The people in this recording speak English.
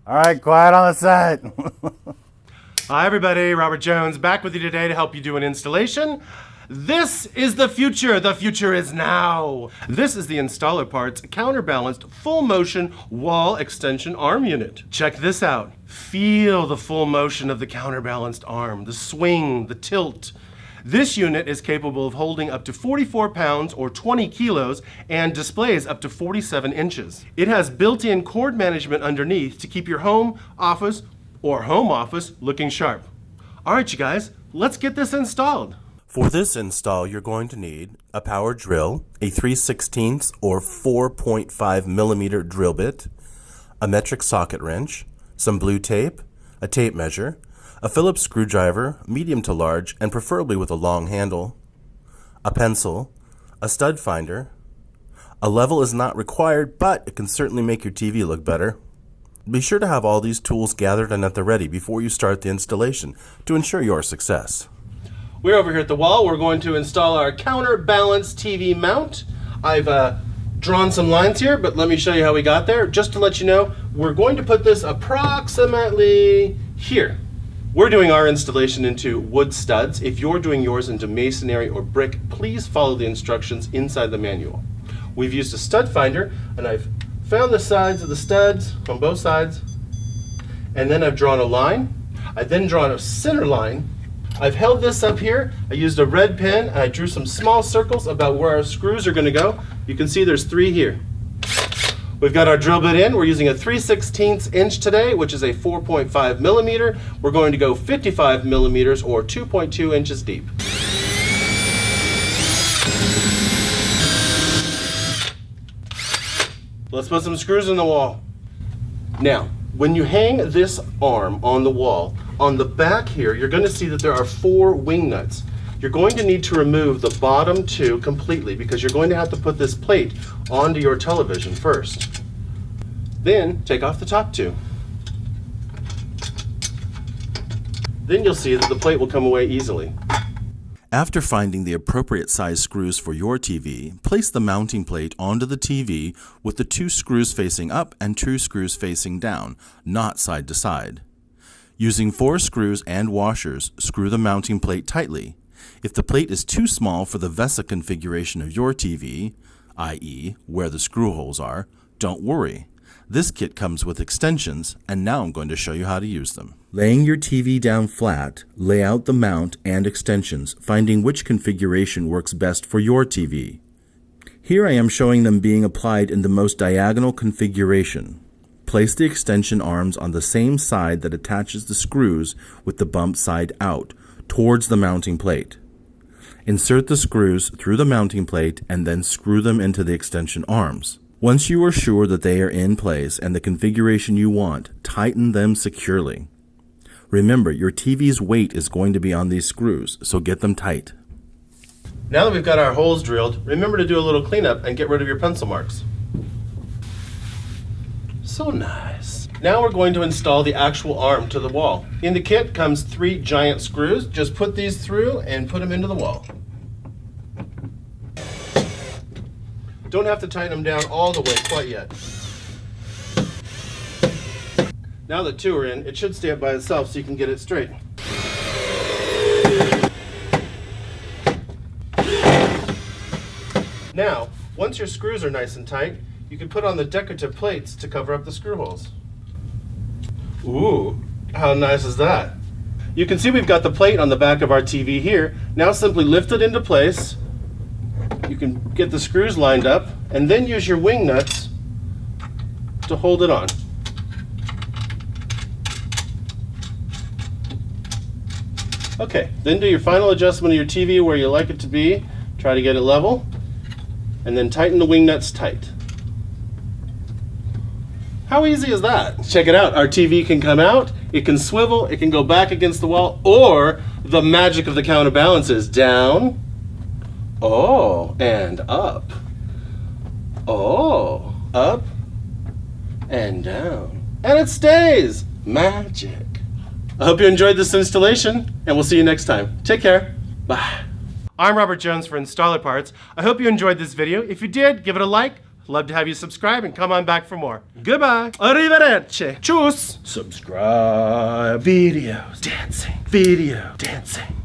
All right, quiet on the set. Hi everybody, Robert Jones back with you today to help you do an installation. This is the future. The future is now. This is the InstallerParts Counterbalanced Full Motion Wall Extension Arm Unit. Check this out. Feel the full motion of the counterbalanced arm, the swing, the tilt. This unit is capable of holding up to 44 pounds or 20 kilos and displays up to 47 inches. It has built-in cord management underneath to keep your home office looking sharp. All right, you guys, let's get this installed. For this install, you're going to need a power drill, a 3/16 or 4.5 millimeter drill bit, a metric socket wrench, some blue tape, a tape measure, a Phillips screwdriver, medium to large, and preferably with a long handle, a pencil, a stud finder. A level is not required, but it can certainly make your TV look better. Be sure to have all these tools gathered and at the ready before you start the installation to ensure your success. We're over here at the wall. We're going to install our Counterbalanced TV Mount. I've drawn some lines here, but let me show you how we got there. Just to let you know, we're going to put this approximately here. We're doing our installation into wood studs. If you're doing yours into masonry or brick, please follow the instructions inside the manual. We've used a stud finder, and I've found the sides of the studs on both sides, and then I've drawn a line. I've then drawn a center line. I've held this up here. I used a red pen, and I drew some small circles about where our screws are going to go. You can see there's 3 here. We've got our drill bit in. We're using a 3/16 inch today, which is a 4.5 millimeter. We're going to go 55 millimeters or 2.2 inches deep. Let's put some screws in the wall. Now, when you hang this arm on the wall, on the back here, you're going to see that there are 4 wing nuts. You're going to need to remove the bottom 2 completely because you're going to have to put this plate onto your television first. Then take off the top 2. Then you'll see that the plate will come away easily. After finding the appropriate size screws for your TV, place the mounting plate onto the TV with the 2 screws facing up and 2 screws facing down, not side to side. Using 4 screws and washers, screw the mounting plate tightly. If the plate is too small for the VESA configuration of your TV, i.e. where the screw holes are, don't worry. This kit comes with extensions, and now I'm going to show you how to use them. Laying your TV down flat, lay out the mount and extensions, finding which configuration works best for your TV. Here I am showing them being applied in the most diagonal configuration. Place the extension arms on the same side that attaches the screws with the bump side out, towards the mounting plate. Insert the screws through the mounting plate and then screw them into the extension arms. Once you are sure that they are in place and the configuration you want, tighten them securely. Remember, your TV's weight is going to be on these screws, so get them tight. Now that we've got our holes drilled, remember to do a little cleanup and get rid of your pencil marks. So nice. Now we're going to install the actual arm to the wall. In the kit comes 3 giant screws. Just put these through and put them into the wall. Don't have to tighten them down all the way quite yet. Now that 2 are in, it should stay up by itself so you can get it straight. Now, once your screws are nice and tight, you can put on the decorative plates to cover up the screw holes. Ooh, how nice is that? You can see we've got the plate on the back of our TV here. Now simply lift it into place. You can get the screws lined up and then use your wing nuts to hold it on. Okay, then do your final adjustment of your TV where you like it to be. Try to get it level and then tighten the wing nuts tight. How easy is that? Check it out. Our TV can come out, it can swivel, it can go back against the wall, or the magic of the counterbalance is down, oh, and up, oh, up, and down. And it stays. Magic. I hope you enjoyed this installation, and we'll see you next time. Take care. Bye. I'm Robert Jones for InstallerParts. I hope you enjoyed this video. If you did, give it a like, love to have you subscribe and come on back for more. Goodbye. Arrivederci. Tschüss. Subscribe. Video dancing. Video dancing.